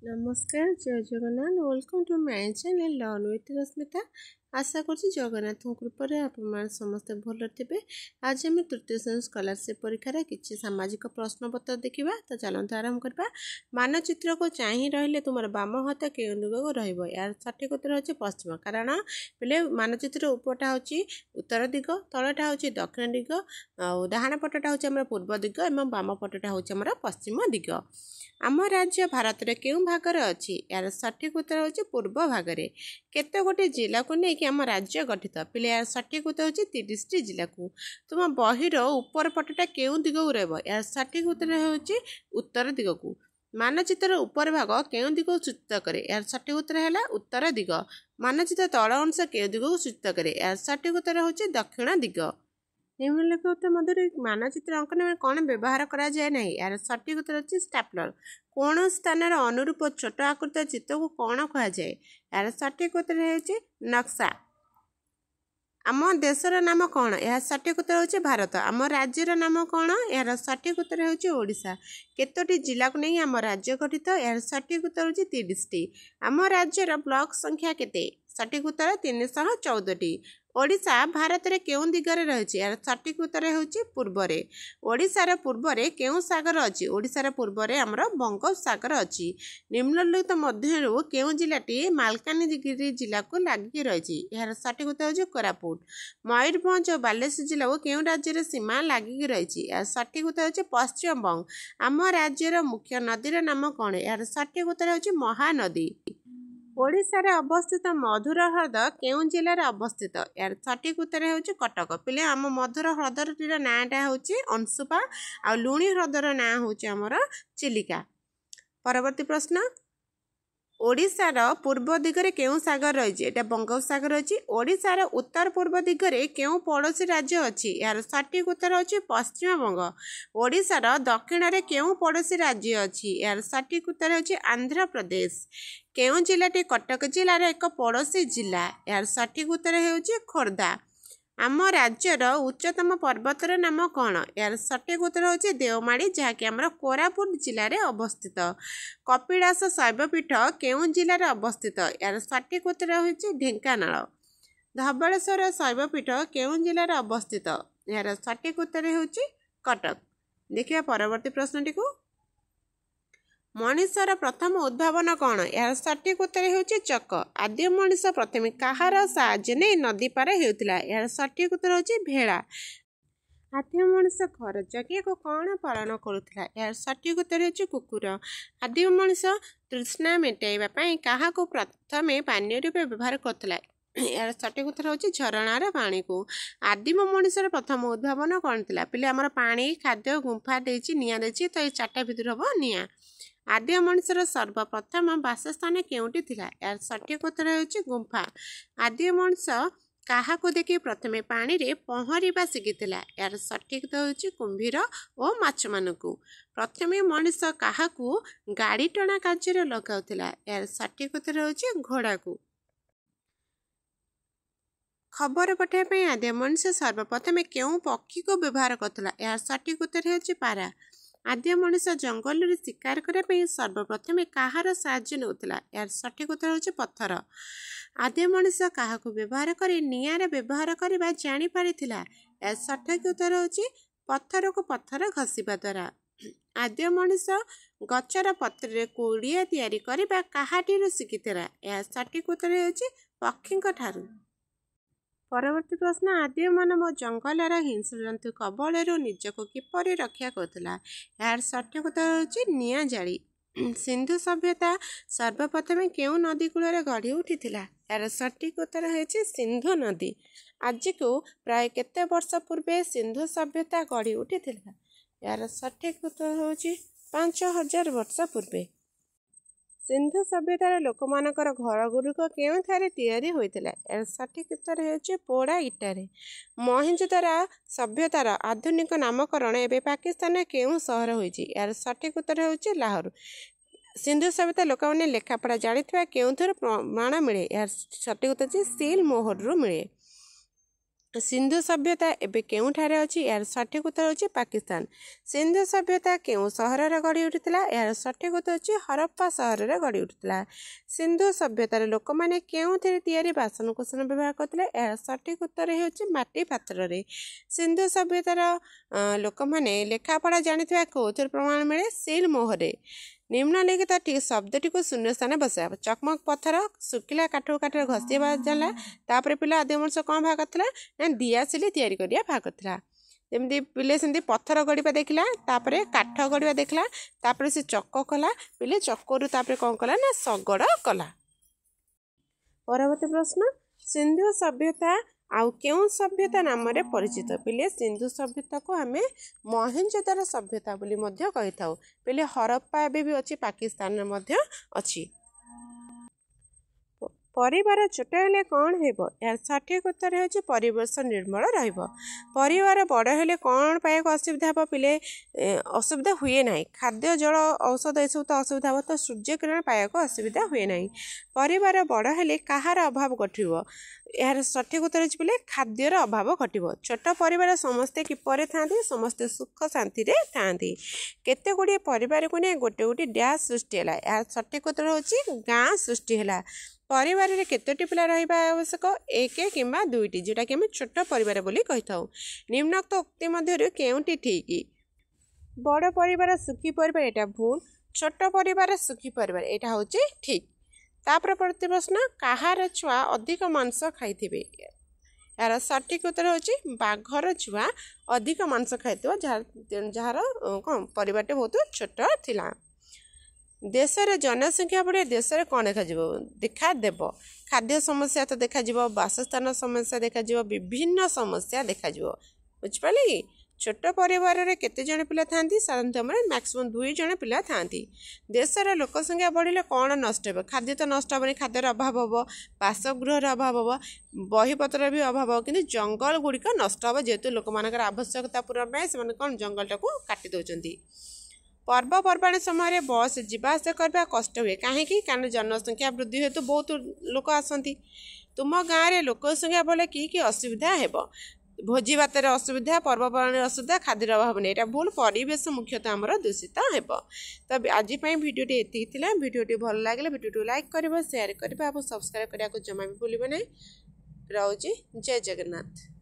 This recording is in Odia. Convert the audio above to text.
नमस्कार जय Jagannath welcome to my channel learn with Rashmita. आशा करছি ଜଗନ୍ନାଥଙ୍କ କୃପାରେ ଆପଣମାନେ ସମସ୍ତେ ଭଲ ଥିବେ। ଆଜି ଆମେ ତୃତୀୟ ଶ୍ରେଣୀ ସ୍କଲାରସିପ୍ ପରୀକ୍ଷାର କିଛି ସାମାଜିକ ପ୍ରଶ୍ନପତ୍ର ଦେଖିବା। ତ ଚାଲନ୍ତୁ ଆରମ୍ଭ କରିବା। ମାନଚିତ୍ରକୁ ଚାହିଁ ରହିଲେ ତୁମର ବାମ ହାତ କେଉଁ ଦିଗକୁ ରହିବ? ଏହାର ସଠିକ ଉତ୍ତର ହେଉଛି ପଶ୍ଚିମ। କାରଣ ପିଲେ ମାନଚିତ୍ର ଉପରଟା ହେଉଛି ଉତ୍ତର ଦିଗ, ତଳଟା ହେଉଛି ଦକ୍ଷିଣ ଦିଗ, ଆଉ ଡାହାଣ ପଟଟା ହେଉଛି ଆମର ପୂର୍ବ ଦିଗ ଏବଂ ବାମ ପଟଟା ହେଉଛି ଆମର ପଶ୍ଚିମ ଦିଗ। ଆମ ରାଜ୍ୟ ଭାରତରେ କେଉଁ ଭାଗରେ ଅଛି? ଏହାର ସଠିକ ଉତ୍ତର ହେଉଛି ପୂର୍ବ ଭାଗରେ। କେତେ ଗୋଟି ଜିଲ୍ଲାକୁ ନେଇକି ଆମ ରାଜ୍ୟ ଗଠିତ? ପିଲେ ଏହାର ସଠିକ ଉତ୍ତର ହେଉଛି 30ଟି ଜିଲ୍ଲାକୁ। ତୁମ ବହିର ଉପର ପଟଟା କେଉଁ ଦିଗକୁ ରହିବ? ଏହାର ସଠିକ ଉତ୍ତର ହେଉଛି ଉତ୍ତର ଦିଗକୁ। ମାନଚିତ୍ରର ଉପର ଭାଗ କେଉଁ ଦିଗକୁ ସୂଚିତ କରେ? ଏହାର ସଠିକ ଉତ୍ତର ହେଲା ଉତ୍ତର ଦିଗ। ମାନଚିତ୍ର ତଳ ଅଂଶ କେଉଁ ଦିଗକୁ ସୂଚିତ କରେ? ଏହାର ସଠିକ ଉତ୍ତର ହେଉଛି ଦକ୍ଷିଣ ଦିଗ। ନିମ୍ନଲିଖିତ ମଧ୍ୟରେ ମାନଚିତ୍ର ଅଙ୍କନରେ କ'ଣ ବ୍ୟବହାର କରାଯାଏ ନାହିଁ? ଏହାର ସଠିକ ଉତ୍ତର ହେଉଛି ଷ୍ଟାପ୍ଲର। କୌଣସି ସ୍ଥାନର ଅନୁରୂପ ଛୋଟ ଆକୃତିର ଚିତ୍ରକୁ କ'ଣ କୁହାଯାଏ? ଏହାର ସଠିକ ଉତ୍ତର ହେଉଛି ନକ୍ସା। ଆମ ଦେଶର ନାମ କ'ଣ? ଏହାର ସଠିକ ଉତ୍ତର ହେଉଛି ଭାରତ। ଆମ ରାଜ୍ୟର ନାମ କ'ଣ? ଏହାର ସଠିକ ଉତ୍ତର ହେଉଛି ଓଡ଼ିଶା। କେତୋଟି ଜିଲ୍ଲାକୁ ନେଇ ଆମ ରାଜ୍ୟ ଗଠିତ? ଏହାର ସଠିକ ଉତ୍ତର ହେଉଛି 30ଟି। ଆମ ରାଜ୍ୟର ବ୍ଲକ ସଂଖ୍ୟା କେତେ? ସଠିକ ଉତ୍ତର 314ଟି। ଓଡ଼ିଶା ଭାରତରେ କେଉଁ ଦିଗରେ ରହିଛି? ଏହାର ସଠିକ ଉତ୍ତର ହେଉଛି ପୂର୍ବରେ। ଓଡ଼ିଶାର ପୂର୍ବରେ କେଉଁ ସାଗର ଅଛି? ଓଡ଼ିଶାର ପୂର୍ବରେ ଆମର ବଙ୍ଗୋପସାଗର ଅଛି। ନିମ୍ନଲିଖିତ ମଧ୍ୟରୁ କେଉଁ ଜିଲ୍ଲାଟି ମାଲକାନଗିରି ଜିଲ୍ଲାକୁ ଲାଗି ରହିଛି? ଏହାର ସଠିକ ଉତ୍ତର ହେଉଛି କୋରାପୁଟ। ମୟୂରଭଞ୍ଜ ଓ ବାଲେଶ୍ୱର ଜିଲ୍ଲାକୁ କେଉଁ ରାଜ୍ୟର ସୀମା ଲାଗିକି ରହିଛି? ଏହାର ସଠିକ ଉତ୍ତର ହେଉଛି ପଶ୍ଚିମବଙ୍ଗ। ଆମ ରାଜ୍ୟର ମୁଖ୍ୟ ନଦୀର ନାମ କ'ଣ? ଏହାର ସଠିକ ଉତ୍ତର ହେଉଛି ମହାନଦୀ। ଓଡ଼ିଶାରେ ଅବସ୍ଥିତ ମଧୁର ହ୍ରଦ କେଉଁ ଜିଲ୍ଲାରେ ଅବସ୍ଥିତ? ଏହାର ସଠିକ ଉତ୍ତର ହେଉଛି କଟକ। ପିଲେ ଆମ ମଧୁର ହ୍ରଦଟିର ନାଁଟା ହେଉଛି ଅଂଶୁପା, ଆଉ ଲୁଣି ହ୍ରଦର ନାଁ ହେଉଛି ଆମର ଚିଲିକା। ପରବର୍ତ୍ତୀ ପ୍ରଶ୍ନ, ଓଡ଼ିଶାର ପୂର୍ବ ଦିଗରେ କେଉଁ ସାଗର ରହିଛି? ଏଇଟା ବଙ୍ଗୋପସାଗର ଅଛି। ଓଡ଼ିଶାର ଉତ୍ତର ପୂର୍ବ ଦିଗରେ କେଉଁ ପଡ଼ୋଶୀ ରାଜ୍ୟ ଅଛି? ଏହାର ସଠିକ ଉତ୍ତର ହେଉଛି ପଶ୍ଚିମବଙ୍ଗ। ଓଡ଼ିଶାର ଦକ୍ଷିଣରେ କେଉଁ ପଡ଼ୋଶୀ ରାଜ୍ୟ ଅଛି? ଏହାର ସଠିକ ଉତ୍ତର ହେଉଛି ଆନ୍ଧ୍ରପ୍ରଦେଶ। କେଉଁ ଜିଲ୍ଲାଟି କଟକ ଜିଲ୍ଲାର ଏକ ପଡ଼ୋଶୀ ଜିଲ୍ଲା? ଏହାର ସଠିକ ଉତ୍ତର ହେଉଛି ଖୋର୍ଦ୍ଧା। ଆମ ରାଜ୍ୟର ଉଚ୍ଚତମ ପର୍ବତର ନାମ କ'ଣ? ଏହାର ସଠିକ ଉତ୍ତର ହେଉଛି ଦେଓମାଳି, ଯାହାକି ଆମର କୋରାପୁଟ ଜିଲ୍ଲାରେ ଅବସ୍ଥିତ। କପିଳାସ ଶୈବପୀଠ କେଉଁ ଜିଲ୍ଲାରେ ଅବସ୍ଥିତ? ଏହାର ସଠିକ ଉତ୍ତର ହେଉଛି ଢେଙ୍କାନାଳ। ଧବଳେଶ୍ୱର ଶୈବପୀଠ କେଉଁ ଜିଲ୍ଲାରେ ଅବସ୍ଥିତ? ଏହାର ସଠିକ ଉତ୍ତର ହେଉଛି କଟକ। ଦେଖିବା ପରବର୍ତ୍ତୀ ପ୍ରଶ୍ନଟିକୁ। ମଣିଷର ପ୍ରଥମ ଉଦ୍ଭାବନ କ'ଣ? ଏହାର ସଠିକ ଉତ୍ତର ହେଉଛି ଚକ। ଆଦିମ ମଣିଷ ପ୍ରଥମେ କାହାର ସାହାଯ୍ୟ ନେଇ ନଦୀ ପାର ହେଉଥିଲା? ଏହାର ସଠିକ ଉତ୍ତର ହେଉଛି ଭେଳା। ଆଦିମ ମଣିଷ ଘର ଜଗିବାକୁ କ'ଣ ପାଳନ କରୁଥିଲା? ଏହାର ସଠିକ ଉତ୍ତର ହେଉଛି କୁକୁର। ଆଦିମ ମଣିଷ ତୃଷ୍ଣା ମେଣ୍ଟାଇବା ପାଇଁ କାହାକୁ ପ୍ରଥମେ ପାନୀୟ ରୂପେ ବ୍ୟବହାର କରୁଥିଲା? ଏହାର ସଠିକ ଉତ୍ତର ହେଉଛି ଝରଣାର ପାଣିକୁ। ଆଦିମ ମଣିଷର ପ୍ରଥମ ଉଦ୍ଭାବନ କ'ଣ ଥିଲା? ପିଲେ ଆମର ପାଣି, ଖାଦ୍ୟ, ଗୁମ୍ଫା ଦେଇଛି, ନିଆଁ ଦେଇଛି, ତ ଏଇ ଚାରିଟା ଭିତରୁ ହେବ ନିଆଁ। ଆଦିମ ମଣିଷର ସର୍ବପ୍ରଥମ ବାସସ୍ଥାନ କେଉଁଠି ଥିଲା? ଏହାର ସଠିକ ଉତ୍ତର ହେଉଛି ଗୁମ୍ଫା। ଆଦିମ ମଣିଷ କାହାକୁ ଦେଖି ପ୍ରଥମେ ପାଣିରେ ପହଁରିବା ଶିଖିଥିଲା? ଏହାର ସଠିକ ହେଉଛି କୁମ୍ଭୀର ଓ ମାଛମାନଙ୍କୁ। ପ୍ରଥମେ ମଣିଷ କାହାକୁ ଗାଡ଼ି ଟଣା କାର୍ଯ୍ୟରେ ଲଗାଉଥିଲା? ଏହାର ସଠିକ ଉତ୍ତର ହେଉଛି ଘୋଡ଼ାକୁ। ଖବର ପଠାଇବା ପାଇଁ ଆଦିମ ମଣିଷ ସର୍ବପ୍ରଥମେ କେଉଁ ପକ୍ଷୀକୁ ବ୍ୟବହାର କରୁଥିଲା? ଏହାର ସଠିକ ଉତ୍ତର ହେଉଛି ପାରା। ଆଦିମ ମଣିଷ ଜଙ୍ଗଲରେ ଶିକାର କରିବା ପାଇଁ ସର୍ବପ୍ରଥମେ କାହାର ସାହାଯ୍ୟ ନେଉଥିଲା? ଏହାର ସଠିକ ଉତ୍ତର ହେଉଛି ପଥର। ଆଦିମ ମଣିଷ କାହାକୁ ବ୍ୟବହାର କରି ନିଆଁର ବ୍ୟବହାର କରିବା ଜାଣିପାରିଥିଲା? ଏହାର ସଠିକ ଉତ୍ତର ହେଉଛି ପଥରକୁ ପଥର ଘଷିବା ଦ୍ୱାରା। ଆଦିମ ମଣିଷ ଗଛର ପତ୍ରରେ କୁଡ଼ିଆ ତିଆରି କରିବା କାହାଠାରୁ ଶିଖିଥିଲା? ଏହା ସଠିକ ଉତ୍ତର ହେଉଛି ପକ୍ଷୀଙ୍କ ଠାରୁ। ପରବର୍ତ୍ତୀ ପ୍ରଶ୍ନ, ଆଦିମ ମାନବ ଜଙ୍ଗଲର ହିଂସ୍ରଜନ୍ତୁ କବଳରୁ ନିଜକୁ କିପରି ରକ୍ଷା କରୁଥିଲା? ଏହାର ସଠିକ ଉତ୍ତର ହେଉଛି ନିଆଁ ଜାଳି। ସିନ୍ଧୁ ସଭ୍ୟତା ସର୍ବପ୍ରଥମେ କେଉଁ ନଦୀ କୂଳରେ ଗଢ଼ି ଉଠିଥିଲା? ଏହାର ସଠିକ ଉତ୍ତର ହେଉଛି ସିନ୍ଧୁ ନଦୀ। ଆଜିକୁ ପ୍ରାୟ କେତେ ବର୍ଷ ପୂର୍ବେ ସିନ୍ଧୁ ସଭ୍ୟତା ଗଢ଼ି ଉଠିଥିଲା? ଏହାର ସଠିକ ଉତ୍ତର ହେଉଛି 5000 ବର୍ଷ ପୂର୍ବେ। ସିନ୍ଧୁ ସଭ୍ୟତାର ଲୋକମାନଙ୍କର ଘରଗୁଡ଼ିକ କେଉଁଠାରେ ତିଆରି ହୋଇଥିଲା? ଏହାର ସଠିକ ଉତ୍ତର ହେଉଛି ପୋଡ଼ା ଇଟାରେ। ମହେଞ୍ଜୋଦାରୋ ସଭ୍ୟତାର ଆଧୁନିକ ନାମକରଣ ଏବେ ପାକିସ୍ତାନର କେଉଁ ସହର ହୋଇଛି? ଏହାର ସଠିକ ଉତ୍ତର ହେଉଛି ଲାହୋର। ସିନ୍ଧୁ ସଭ୍ୟତା ଲୋକମାନେ ଲେଖାପଢ଼ା ଜାଣିଥିବା କେଉଁଥିରୁ ପ୍ରମାଣ ମିଳେ? ଏହାର ସଠିକ ଉତ୍ତର ହେଉଛି ସିଲ୍ ମୋହରରୁ ମିଳେ। सिंधु सभ्यता एबे केउठारे अछि यार सठिक उत्तर अछि पाकिस्तान। सिंधु सभ्यता केउ सहर रे गढ़ी उठितला यार सठिक उत्तर अछि हरप्पा सहर रे गढ़ी उठितला। सिंधु सभ्यतार लोक माने केउथिरे तयारी बासन कुसन व्यवहार करथिले यार सठिक उत्तर हेउछि माटी पात्र रे। सिंधु सभ्यतार लोक माने लेखा पढ़ा जानिथवा कोउथिर प्रमाण मिले सील मोहरे। निम्नलिखित ठीक शब्दटी को शून्य स्थान बसाइब। चकमक पत्थर सुखिला काठ काठर घसीबा जाला तापर पिला आदि मनुष्य कौन भाग करथिला ना दियासिली तैयारी करिया भाग करथिला। जेमती पिले सेमती पत्थर गड़िबा देखला तापर काठ गड़िबा देखला तापर से चक्क कला पिले चक्करु तापर कौन कला ना सगड़ कला। परवर्ती प्रश्न सिंधु सभ्यता आउ केउ सभ्यता नाम रे परिचित पिले सिंधु सभ्यता को हमें मोहेंजोदारो सभ्यता बोली मध्य कहि थाउ। पिले हरप्पा भी अछि पाकिस्तान रे मध्य अछि। परिवार छोट हेले कौन हेबो यार सठिक उत्तर हेउछि परिवेश निर्मल रहइबो। परिवार बड़ हेले कौन पाइक असुविधा हेबो पिले असुविधा हुए नाही। खाद्य जल औषध एसु तो असुविधा हो तो सूर्य किरण पाइक असुविधा हुए नाही। परिवार बड़ हेले कहार अभाव घटिबो यार सठिक उत्तर हेउछि पिले खाद्यर अभाव घटिबो। छोट परिवार समस्ते किपरे थांती समस्ते सुख शांति रे थांती। केते गुडी परिवार को ने गोटे गोटे डैश सृष्टि होला यार सठिक उत्तर हेउछि गां सृष्टि होला। परिवार रे केतोटी पिला रहिबा आवश्यक एक किंबा दुईटी जेटा कि हम छोट परिवार बोली कहि थाउ। निम्नोक्त उक्ति मध्यरु केउटी ठीक बड़ परिवार सुखी परिवार एटा भूल छोट परिवार सुखी परिवार एटा होछि ठीक। तापर प्रति प्रश्न कहार छुआ अधिक मांस खाइथिबे यार सठिक उत्तर होछि बाघर छुआ अधिक मांस खाइथिबो जहार कोन परिवारटे बहुत छोट थिला। देश रे जनसंख्या बढ़े देश रे कौन देखा देव खाद्य समस्या तो देखा जीवो बासस्थान समस्या देखा जीवो विभिन्न समस्या देखा जीवो बुझिपाले कि छोट परिवार रे केते जण पिला थांती साधारणतः मैक्सिमम 2 जण पिला थांती। देश रे लोक संख्या बढ़िले कौन नष्ट हेबो खाद्य तो नष्ट होबनी खाद्यर अभाव होबो बासगृह रे अभाव होबो बही पत्र भी अभाव हो किंतु जंगल गुड़िक नष्ट होबो जेतु लोक मानकर आवश्यकता पूरा पाए से कौन जंगल टाकू काटी दउचंती। पर्वपर्वाणी समय बस जीवास करवा कष्ट हुए कहीं कारण जनसंख्या वृद्धि हेतु बहुत लोक आसती। तुम गाँव में लोक संख्या बोले कि असुविधा हेबो भोजी भातर असुविधा पर्वपर्वाणी असुविधा खाद्य अभाव नहीं यहाँ भूल परिवेश मुख्यतः आमर दूषित हेबो। तो आज भिडियोटी एति भिडियोटी भल लगे भिडियो लाइक कर शेयर करवा और सब्सक्राइब करने को जमा भी भूल ना। रहुची जय जगन्नाथ।